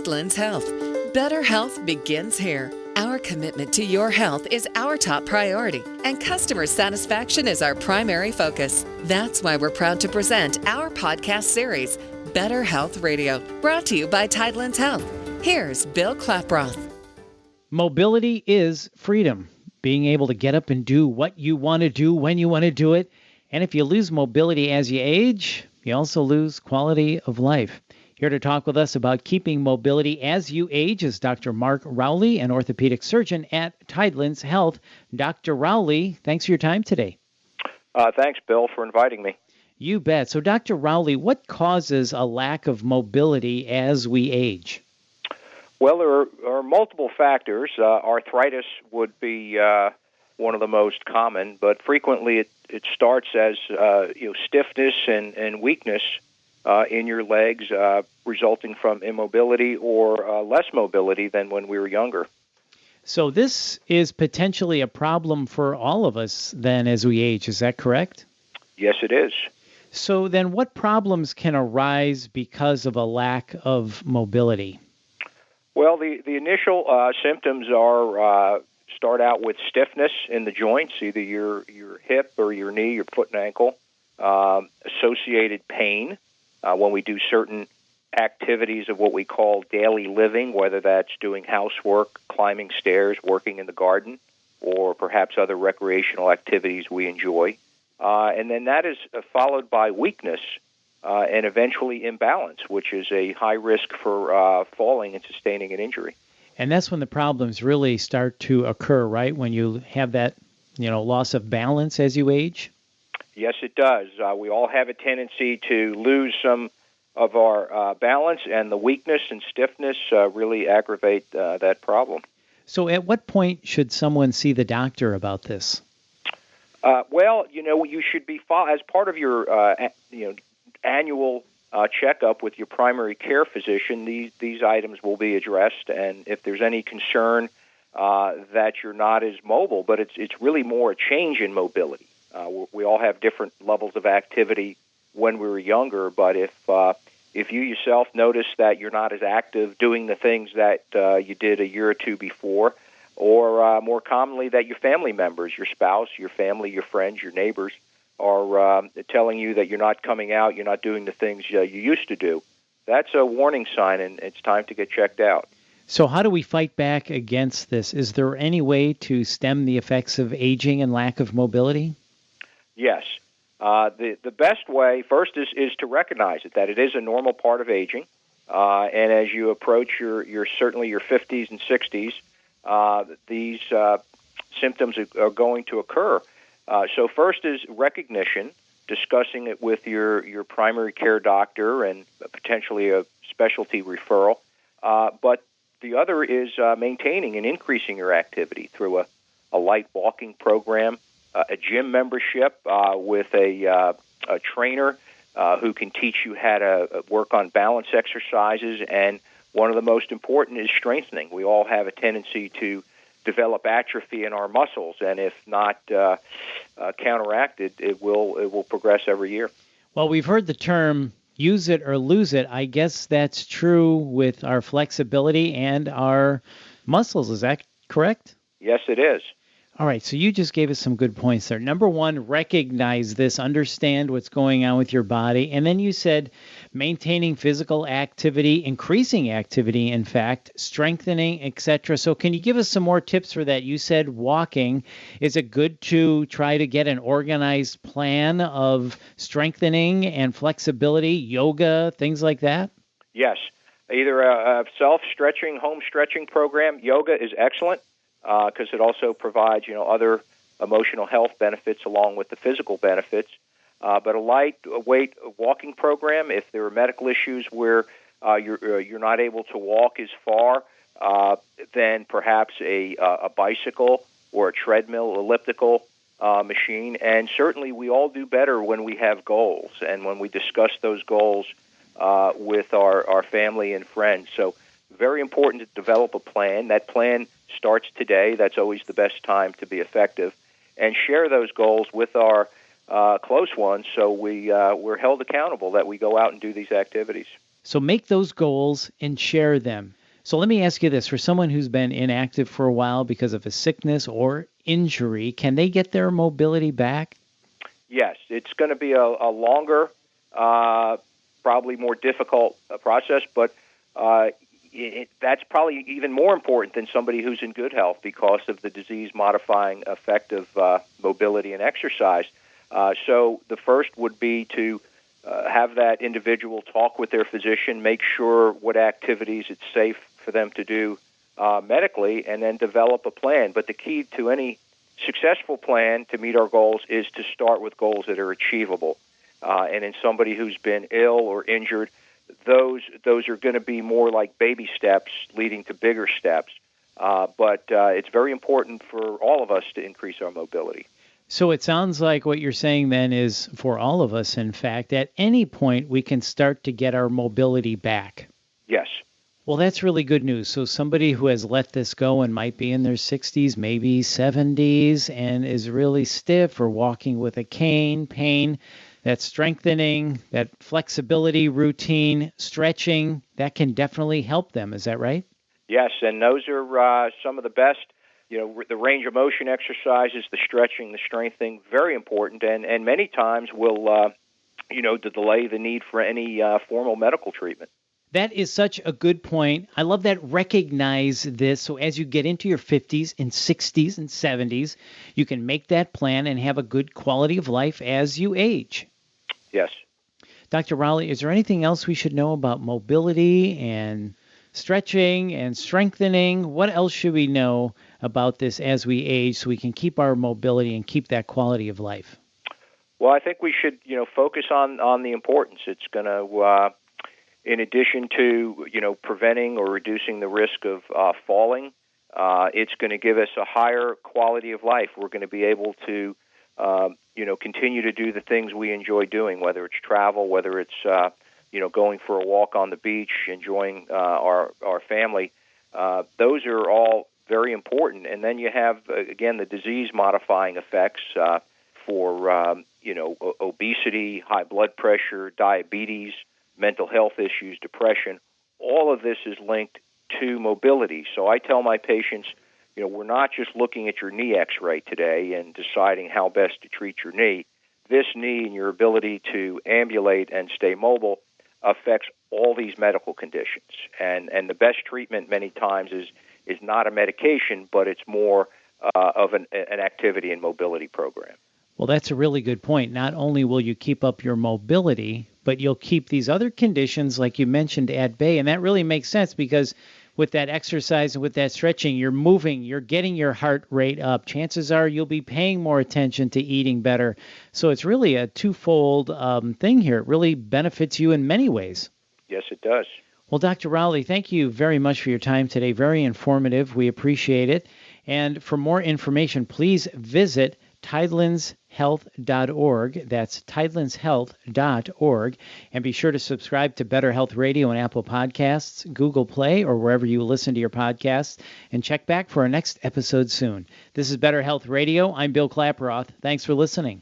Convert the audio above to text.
Tidelands Health. Better health begins here. Our commitment to your health is our top priority, and customer satisfaction is our primary focus. That's why we're proud to present our podcast series, Better Health Radio, brought to you by Tidelands Health. Here's Bill Klaproth. Mobility is freedom, being able to get up and do what you want to do when you want to do it. And if you lose mobility as you age, you also lose quality of life. Here to talk with us about keeping mobility as you age is Dr. Mark Rowley, an orthopedic surgeon at Tidelands Health. Dr. Rowley, thanks for your time today. Thanks, Bill, for inviting me. You bet. So, Dr. Rowley, what causes a lack of mobility as we age? Well, there are multiple factors. Arthritis would be one of the most common, but frequently it starts as stiffness and weakness in your legs, resulting from immobility or less mobility than when we were younger. So this is potentially a problem for all of us then as we age. Is that correct? Yes, it is. So then what problems can arise because of a lack of mobility? Well, the initial symptoms start out with stiffness in the joints, either your hip or your knee, your foot and ankle, associated pain when we do certain activities of what we call daily living, whether that's doing housework, climbing stairs, working in the garden, or perhaps other recreational activities we enjoy. And then that is followed by weakness and eventually imbalance, which is a high risk for falling and sustaining an injury. And that's when the problems really start to occur, right? When you have that, loss of balance as you age? Yes, it does. We all have a tendency to lose some of our balance, and the weakness and stiffness really aggravate that problem. So at what point should someone see the doctor about this? Well, you should be, as part of your annual checkup with your primary care physician, these items will be addressed, and if there's any concern that you're not as mobile, but it's really more a change in mobility. We all have different levels of activity when we were younger, but if you yourself notice that you're not as active doing the things that you did a year or two before, or more commonly that your family members, your spouse, your family, your friends, your neighbors are telling you that you're not coming out, you're not doing the things you used to do, that's a warning sign, and it's time to get checked out. So how do we fight back against this? Is there any way to stem the effects of aging and lack of mobility? Yes. The best way, first, is to recognize it, that it is a normal part of aging. And as you approach certainly your 50s and 60s, these symptoms are going to occur. So first is recognition, discussing it with your primary care doctor and potentially a specialty referral. But the other is maintaining and increasing your activity through a light walking program, a gym membership with a trainer who can teach you how to work on balance exercises. And one of the most important is strengthening. We all have a tendency to develop atrophy in our muscles, and if not counteracted, it will progress every year. Well, we've heard the term use it or lose it. I guess that's true with our flexibility and our muscles. Is that correct? Yes, it is. All right, so you just gave us some good points there. Number one, recognize this, understand what's going on with your body. And then you said maintaining physical activity, increasing activity, in fact, strengthening, etc. So can you give us some more tips for that? You said walking. Is it good to try to get an organized plan of strengthening and flexibility, yoga, things like that? Yes. Either a self-stretching, home stretching program. Yoga is excellent, because it also provides, other emotional health benefits along with the physical benefits. But a lightweight walking program, if there are medical issues where you're not able to walk as far, then perhaps a bicycle or a treadmill, elliptical machine. And certainly we all do better when we have goals and when we discuss those goals with our family and friends. So very important to develop a plan. That plan starts today. That's always the best time to be effective. And share those goals with our close ones so we're held accountable that we go out and do these activities. So make those goals and share them. So let me ask you this. For someone who's been inactive for a while because of a sickness or injury, can they get their mobility back? Yes, it's going to be a longer, probably more difficult process, but that's probably even more important than somebody who's in good health because of the disease-modifying effect of mobility and exercise. So the first would be to have that individual talk with their physician, make sure what activities it's safe for them to do medically, and then develop a plan. But the key to any successful plan to meet our goals is to start with goals that are achievable. And in somebody who's been ill or injured, those are going to be more like baby steps leading to bigger steps. But it's very important for all of us to increase our mobility. So it sounds like what you're saying then is for all of us, in fact, at any point we can start to get our mobility back. Yes. Well, that's really good news. So somebody who has let this go and might be in their 60s, maybe 70s, and is really stiff or walking with a cane, pain, that strengthening, that flexibility routine, stretching, that can definitely help them. Is that right? Yes, and those are some of the best. The range of motion exercises, the stretching, the strengthening, very important, and many times will, to delay the need for any formal medical treatment. That is such a good point. I love that. Recognize this. So as you get into your 50s and 60s and 70s, you can make that plan and have a good quality of life as you age. Yes. Dr. Rowley, is there anything else we should know about mobility and stretching and strengthening? What else should we know about this as we age so we can keep our mobility and keep that quality of life? Well, I think we should, focus on the importance. It's going to in addition to, preventing or reducing the risk of falling, it's going to give us a higher quality of life. We're going to be able to, continue to do the things we enjoy doing, whether it's travel, whether it's, going for a walk on the beach, enjoying our family. Those are all very important. And then you have, again, the disease-modifying effects for, obesity, high blood pressure, diabetes, mental health issues, depression. All of this is linked to mobility. So I tell my patients, we're not just looking at your knee x-ray today and deciding how best to treat your knee. This knee and your ability to ambulate and stay mobile affects all these medical conditions. And the best treatment many times is not a medication, but it's more of an activity and mobility program. Well, that's a really good point. Not only will you keep up your mobility, but you'll keep these other conditions, like you mentioned, at bay. And that really makes sense because with that exercise and with that stretching, you're moving, you're getting your heart rate up. Chances are you'll be paying more attention to eating better. So it's really a twofold thing here. It really benefits you in many ways. Yes, it does. Well, Dr. Rowley, thank you very much for your time today. Very informative. We appreciate it. And for more information, please visit tidelandshealth.org. That's tidelandshealth.org. And be sure to subscribe to Better Health Radio on Apple Podcasts, Google Play, or wherever you listen to your podcasts. And check back for our next episode soon. This is Better Health Radio. I'm Bill Klaproth. Thanks for listening.